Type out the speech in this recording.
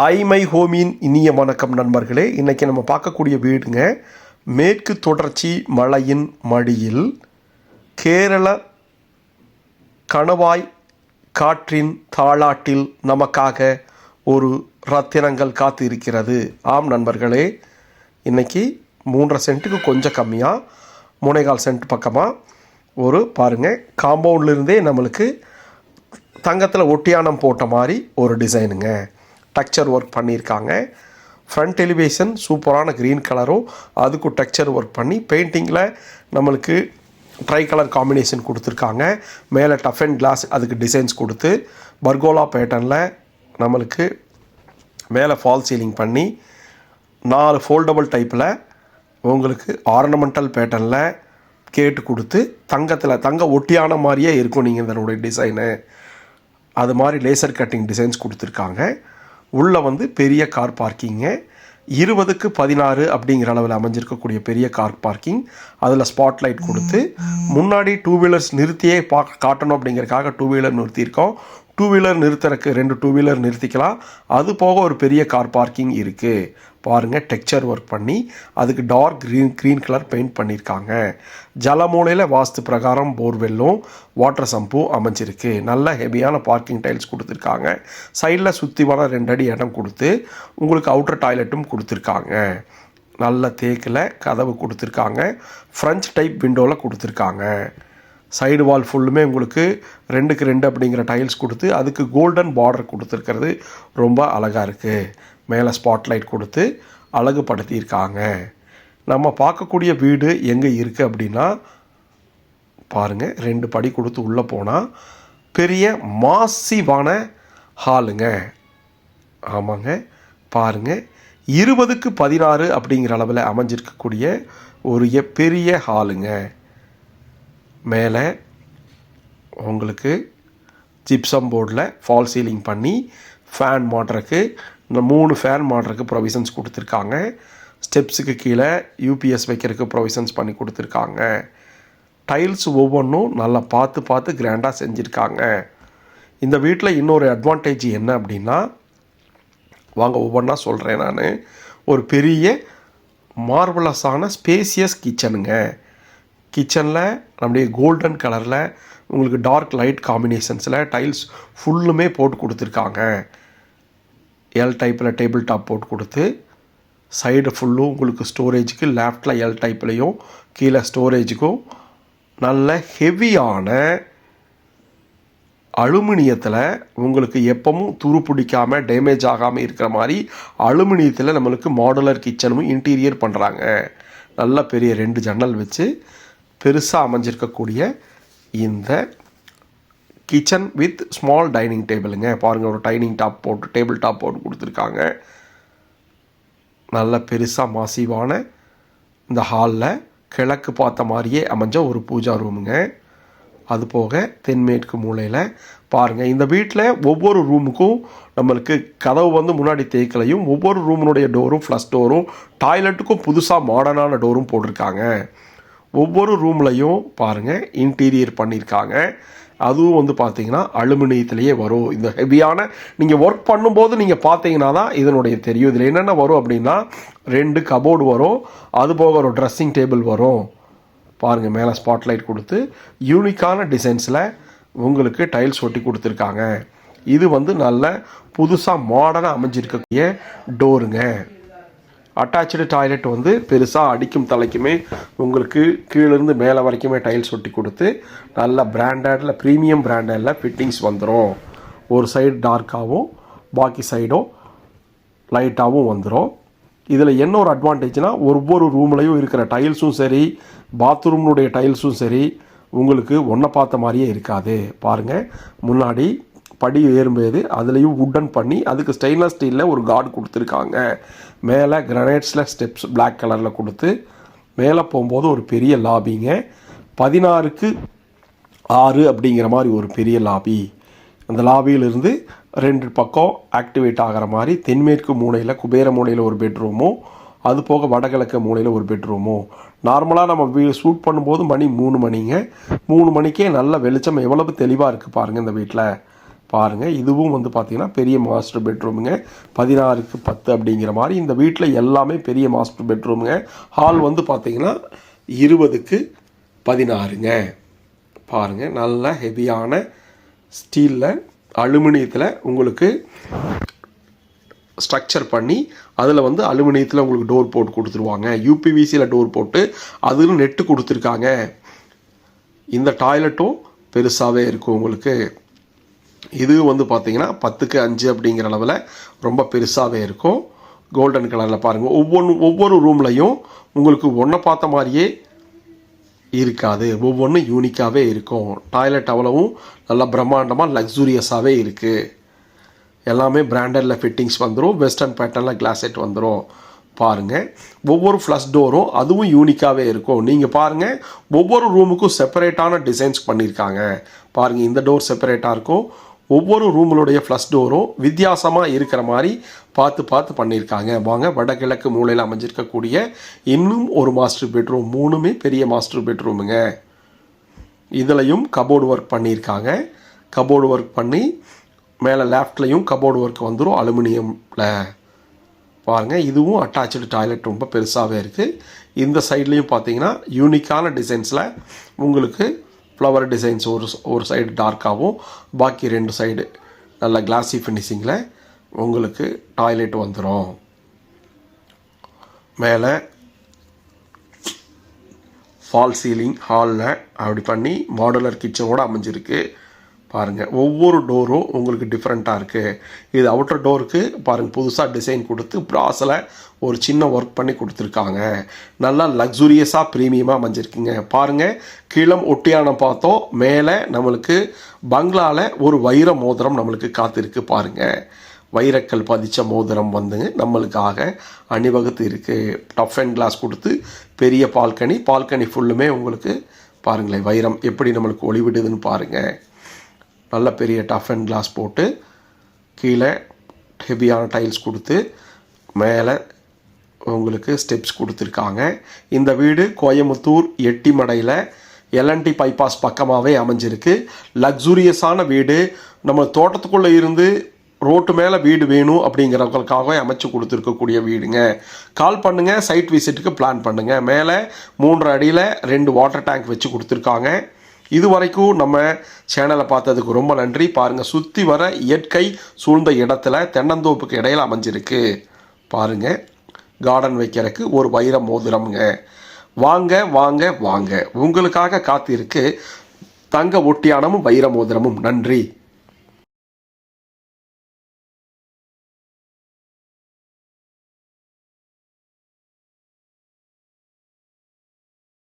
ஐமை ஹோமின் இனிய வணக்கம் நண்பர்களே. இன்றைக்கி நம்ம பார்க்கக்கூடிய வீடுங்க மேற்கு தொடர்ச்சி மலையின் மடியில் கேரள கணவாய் காற்றின் தாளாட்டில் நமக்காக ஒரு ரத்தினங்கள் காத்து இருக்கிறது. ஆம் நண்பர்களே, இன்றைக்கி 3.5 சென்ட்டுக்கு கொஞ்சம் கம்மியாக 3.25 சென்ட் பக்கமாக ஒரு பாருங்கள் காம்பவுண்ட்லேருந்தே நம்மளுக்கு தங்கத்தில் ஒட்டியானம் போட்ட மாதிரி ஒரு டிசைனுங்க. டெக்ஸ்சர் ஒர்க் பண்ணியிருக்காங்க. ஃப்ரண்ட் எலிவேஷன் சூப்பரான க்ரீன் கலரும் அதுக்கும் டெக்ஸ்சர் ஒர்க் பண்ணி பெயிண்டிங்கில் நம்மளுக்கு ட்ரை கலர் காம்பினேஷன் கொடுத்துருக்காங்க. மேலே டஃப் அண்ட் கிளாஸ் அதுக்கு டிசைன்ஸ் கொடுத்து பர்கோலா பேட்டர்னில் நம்மளுக்கு மேலே ஃபால் சீலிங் பண்ணி 4 ஃபோல்டபுள் டைப்பில் உங்களுக்கு ஆர்னமெண்டல் பேட்டர்னில் கேட்டு கொடுத்து தங்க ஒட்டியான மாதிரியே இருக்கும். நீங்கள் இதனுடைய டிசைனு அது மாதிரி லேசர் கட்டிங் டிசைன்ஸ் கொடுத்துருக்காங்க. உள்ளே பெரிய கார் பார்க்கிங்கு 20க்கு 16 அப்படிங்கிற அளவில் அமைஞ்சிருக்கக்கூடிய பெரிய கார் பார்க்கிங். அதில் ஸ்பாட் லைட் கொடுத்து முன்னாடி 2 வீலர்ஸ் நிறுத்தியே காட்டணும் அப்படிங்கிறதுக்காக 2 வீலர் நிறுத்தியிருக்கோம். 2 வீலர் நிறுத்துறதுக்கு 2 2 வீலர் நிறுத்திக்கலாம். அது போக ஒரு பெரிய கார் பார்க்கிங் இருக்குது. பாருங்கள், டெக்ஸ்சர் ஒர்க் பண்ணி அதுக்கு டார்க் க்ரீன் கலர் பெயிண்ட் பண்ணியிருக்காங்க. ஜலமூலையில் வாஸ்து பிரகாரம் போர்வெல்லும் வாட்டர் சம்பும் அமைஞ்சிருக்கு. நல்ல ஹெவியான பார்க்கிங் டைல்ஸ் கொடுத்துருக்காங்க. சைடில் சுற்றி வர 2 அடி இடம் கொடுத்து உங்களுக்கு அவுட்டர் டாய்லெட்டும் கொடுத்துருக்காங்க. நல்ல தேக்கில் கதவு கொடுத்துருக்காங்க. ஃப்ரெஞ்ச் டைப் விண்டோவில் கொடுத்துருக்காங்க. சைடு வால் ஃபுல்லுமே உங்களுக்கு 2க்கு 2 அப்படிங்கிற டைல்ஸ் கொடுத்து அதுக்கு கோல்டன் பார்டர் கொடுத்துருக்கிறது ரொம்ப அழகாக இருக்குது. மேலே ஸ்பாட்லைட் கொடுத்து அழகுபடுத்தியிருக்காங்க. நம்ம பார்க்கக்கூடிய வீடு எங்கே இருக்குது அப்படின்னா பாருங்கள், 2 படி கொடுத்து உள்ளே போனால் பெரிய மாசிவான ஹாலுங்க. ஆமாங்க, பாருங்கள் 20க்கு 16 அப்படிங்கிற அளவில் அமைஞ்சிருக்கக்கூடிய ஒரு பெரிய ஹாலுங்க. மேலே உங்களுக்கு ஜிப்சம் போர்டில் ஃபால் சீலிங் பண்ணி ஃபேன் மாட்டுறதுக்கு 3 ஃபேன் மாட்டுறதுக்கு ப்ரொவிஷன்ஸ் கொடுத்துருக்காங்க. ஸ்டெப்ஸுக்கு கீழே யூபிஎஸ் வைக்கிறதுக்கு ப்ரொவிஷன்ஸ் பண்ணி கொடுத்துருக்காங்க. டைல்ஸ் ஒவ்வொன்றும் நல்லா பார்த்து கிராண்டாக செஞ்சுருக்காங்க. இந்த வீட்டில் இன்னொரு அட்வான்டேஜ் என்ன அப்படின்னா, வாங்க ஒவ்வொன்றா சொல்கிறேன் நான். ஒரு பெரிய மார்வலஸான ஸ்பேசியஸ் கிச்சனுங்க. கிச்சனில் நம்முடைய கோல்டன் கலரில் உங்களுக்கு டார்க் லைட் காம்பினேஷன்ஸில் டைல்ஸ் ஃபுல்லுமே போட்டு கொடுத்துருக்காங்க. எல் டைப்பில் டேபிள் டாப் போட்டு கொடுத்து சைடு ஃபுல்லும் உங்களுக்கு ஸ்டோரேஜுக்கு லெஃப்டில் எல் டைப்லேயும் கீழே ஸ்டோரேஜுக்கும் நல்ல ஹெவியான அலுமினியத்தில் உங்களுக்கு எப்பவும் துரு பிடிக்காமல் டேமேஜ் ஆகாமல் இருக்கிற மாதிரி அலுமினியத்தில் நம்மளுக்கு மாடுலர் கிச்சனும் இன்டீரியர் பண்ணுறாங்க. நல்ல பெரிய 2 ஜன்னல் வச்சு பெருசாக அமைஞ்சிருக்கக்கூடிய இந்த கிச்சன் வித் ஸ்மால் டைனிங் டேபிளுங்க. பாருங்கள், ஒரு டேபிள் டாப் போட்டு கொடுத்துருக்காங்க. நல்ல பெருசாக மாசிவான இந்த ஹாலில் கிழக்கு பார்த்த மாதிரியே அமைஞ்ச ஒரு பூஜா ரூமுங்க. அது போக தென்மேற்கு மூலையில் பாருங்கள், இந்த வீட்டில் ஒவ்வொரு ரூமுக்கும் நம்மளுக்கு கதவு முன்னாடி தேக்கலையும் ஒவ்வொரு ரூமினுடைய டோரும் ஃப்ளஷ் டோரும் டாய்லெட்டுக்கும் புதுசாக மாடர்னான டோரும் போட்டிருக்காங்க. ஒவ்வொரு ரூம்லையும் பாருங்கள் இன்டீரியர் பண்ணியிருக்காங்க. அதுவும் பார்த்தீங்கன்னா அலுமினியத்திலேயே வரும். இந்த ஹெவியான நீங்கள் ஒர்க் பண்ணும்போது நீங்கள் பார்த்தீங்கன்னா தான் இதனுடைய தெரியும். இதில் என்னென்ன வரும் அப்படின்னா 2 கபோர்டு வரும். அது போக ஒரு ட்ரெஸ்ஸிங் டேபிள் வரும். பாருங்கள், மேலே ஸ்பாட்லைட் கொடுத்து யூனிக்கான டிசைன்ஸில் உங்களுக்கு டைல்ஸ் ஒட்டி கொடுத்துருக்காங்க. இது நல்ல புதுசாக மாடர்னாக அமைஞ்சிருக்கக்கூடிய டோருங்க. அட்டாச்சு டாய்லெட் பெருசாக அடிக்கும் தலைக்குமே உங்களுக்கு கீழேருந்து மேலே வரைக்குமே டைல்ஸ் ஒட்டி கொடுத்து நல்ல பிராண்டடில் ப்ரீமியம் பிராண்டடில் ஃபிட்டிங்ஸ் வந்துடும். ஒரு சைடு டார்க்காகவும் பாக்கி சைடும் லைட்டாகவும் வந்துடும். இதில் என்ன ஒரு அட்வான்டேஜ்னால் ஒவ்வொரு ரூம்லையும் இருக்கிற டைல்ஸும் சரி பாத்ரூம்னுடைய டைல்ஸும் சரி உங்களுக்கு ஒன்றை பார்த்த மாதிரியே இருக்காது. பாருங்கள், முன்னாடி படி ஏறும்போது அதுலேயும் வுட்டன் பண்ணி அதுக்கு ஸ்டெயின்லெஸ் ஸ்டீலில் ஒரு கார்டு கொடுத்துருக்காங்க. மேலே கிரனைட்ஸில் ஸ்டெப்ஸ் பிளாக் கலரில் கொடுத்து மேலே போகும்போது ஒரு பெரிய லாபிங்க. 16க்கு 6 அப்படிங்கிற மாதிரி ஒரு பெரிய லாபி. அந்த லாபியிலிருந்து 2 பக்கம் ஆக்டிவேட் ஆகிற மாதிரி தென்மேற்கு மூலையில் குபேர மூலையில் ஒரு பெட்ரூமும் அது போக வடகிழக்கு மூலையில் ஒரு பெட்ரூமும். நார்மலாக நம்ம ஷூட் பண்ணும்போது மணி 3 மணிங்க. 3 மணிக்கே நல்ல வெளிச்சம் எவ்வளவு தெளிவாக இருக்குது பாருங்கள் இந்த வீட்டில். பாருங்கள், இதுவும் வந்து பார்த்திங்கன்னா பெரிய மாஸ்டர் பெட்ரூமுங்க. 16க்கு 10 அப்படிங்கிற மாதிரி இந்த வீட்டில் எல்லாமே பெரிய மாஸ்டர் பெட்ரூமுங்க. ஹால் வந்து பார்த்திங்கன்னா 20க்கு 16ங்க. பாருங்கள், நல்ல ஹெவியான ஸ்டீலில் அலுமினியத்தில் உங்களுக்கு ஸ்ட்ரக்சர் பண்ணி அதில் வந்து அலுமினியத்தில் உங்களுக்கு டோர் போட்டு கொடுத்துருவாங்க. யூபிவிசியில் டோர் போட்டு அதில் நெட்டு கொடுத்துருக்காங்க. இந்த டாய்லெட்டும் பெருசாகவே இருக்கும் உங்களுக்கு. இது வந்து பார்த்திங்கன்னா 10க்கு 5 அப்படிங்கிற அளவில் ரொம்ப பெருசாகவே இருக்கும். கோல்டன் கலரில் பாருங்கள். ஒவ்வொரு ரூம்லையும் உங்களுக்கு ஒன்றை பார்த்த மாதிரியே இருக்காது, ஒவ்வொன்றும் யூனிக்காகவே இருக்கும். டாய்லெட் அவ்வளவும் நல்லா பிரம்மாண்டமாக லக்ஸூரியஸாகவே இருக்குது. எல்லாமே பிராண்டடில் ஃபிட்டிங்ஸ் வந்துடும். வெஸ்டர்ன் பேட்டர்னில் கிளாஸ் செட் வந்துடும். பாருங்கள், ஒவ்வொரு ஃப்ளஷ் டோரும் அதுவும் யூனிக்காகவே இருக்கும். நீங்கள் பாருங்கள், ஒவ்வொரு ரூமுக்கும் செப்பரேட்டான டிசைன்ஸ் பண்ணியிருக்காங்க. பாருங்கள், இந்த டோர் செப்பரேட்டாக இருக்கும். ஒவ்வொரு ரூமுடைய ஃப்ளஷ் டோரும் வித்தியாசமாக இருக்கிற மாதிரி பார்த்து பண்ணியிருக்காங்க. வாங்க, வடகிழக்கு மூலையில் அமைஞ்சிருக்கக்கூடிய இன்னும் ஒரு மாஸ்டர் பெட்ரூம். 3மே பெரிய மாஸ்டர் பெட்ரூமுங்க. இதுலையும் கபோர்டு ஒர்க் பண்ணியிருக்காங்க. கபோர்டு ஒர்க் பண்ணி மேலே லெஃப்ட்லையும் கபோர்டு ஒர்க் வந்துடும் அலுமினியமில். பாருங்கள், இதுவும் அட்டாச்சு டாய்லெட் ரொம்ப பெருசாகவே இருக்குது. இந்த சைட்லேயும் பார்த்தீங்கன்னா யூனிக்கான டிசைன்ஸில் உங்களுக்கு ஃப்ளவர் டிசைன்ஸ் ஒரு சைடு டார்க்காகவும் பாக்கி 2 சைடு நல்ல கிளாஸி ஃபினிஷிங்கில் உங்களுக்கு டாய்லெட் வந்துடும். மேலே ஃபால் சீலிங் ஹாலில் அப்படி பண்ணி மாடுலர் கிச்சனோடு அமைஞ்சிருக்கு. பாருங்கள், ஒவ்வொரு டோரும் உங்களுக்கு டிஃப்ரெண்ட்டாக இருக்குது. இது அவுட்டர் டோருக்கு பாருங்கள் புதுசாக டிசைன் கொடுத்து ப்ராஸில் ஒரு சின்ன ஒர்க் பண்ணி கொடுத்துருக்காங்க. நல்லா லக்ஸூரியஸாக ப்ரீமியமாக அமைஞ்சிருக்குங்க. பாருங்கள், கீழே ஒட்டியானம் பார்த்தோம். மேலே நம்மளுக்கு பங்களாவில் ஒரு வைர மோதிரம் நம்மளுக்கு காத்திருக்கு. பாருங்கள், வைரக்கல் பதிச்ச மோதிரம் வந்து நம்மளுக்காக அணிவகுத்து இருக்குது. டஃப் அண்ட் கிளாஸ் கொடுத்து பெரிய பால்கனி ஃபுல்லுமே உங்களுக்கு பாருங்களேன் வைரம் எப்படி நம்மளுக்கு ஒளிவிடுதுன்னு பாருங்கள். நல்ல பெரிய டஃப் அண்ட் கிளாஸ் போட்டு கீழே ஹெவியான டைல்ஸ் கொடுத்து மேலே உங்களுக்கு ஸ்டெப்ஸ் கொடுத்துருக்காங்க. இந்த வீடு கோயம்புத்தூர் எட்டிமடையில் எல்என்டி பைபாஸ் பக்கமாகவே அமைஞ்சிருக்கு. லக்ஸூரியஸான வீடு. நம்ம தோட்டத்துக்குள்ளே இருந்து ரோட்டு மேலே வீடு வேணும் அப்படிங்கிறவங்களுக்காக அமைச்சு கொடுத்துருக்கக்கூடிய வீடுங்க. கால் பண்ணுங்கள், சைட் விசிட்டுக்கு பிளான் பண்ணுங்கள். மேலே 3 அடியில் 2 வாட்டர் டேங்க் வச்சு கொடுத்துருக்காங்க. இது வரைக்கும் நம்ம சேனலை பார்த்ததுக்கு ரொம்ப நன்றி. பாருங்கள், சுற்றி வர இயற்கை சூழ்ந்த இடத்துல தென்னந்தோப்புக்கு இடையில் அமைஞ்சிருக்கு. பாருங்கள், கார்டன் வைக்கிறதுக்கு ஒரு வைர மோதிரம்ங்க. வாங்க வாங்க வாங்க, உங்களுக்காக காத்திருக்கு தங்க ஒட்டியானமும் வைர மோதிரமும். நன்றி.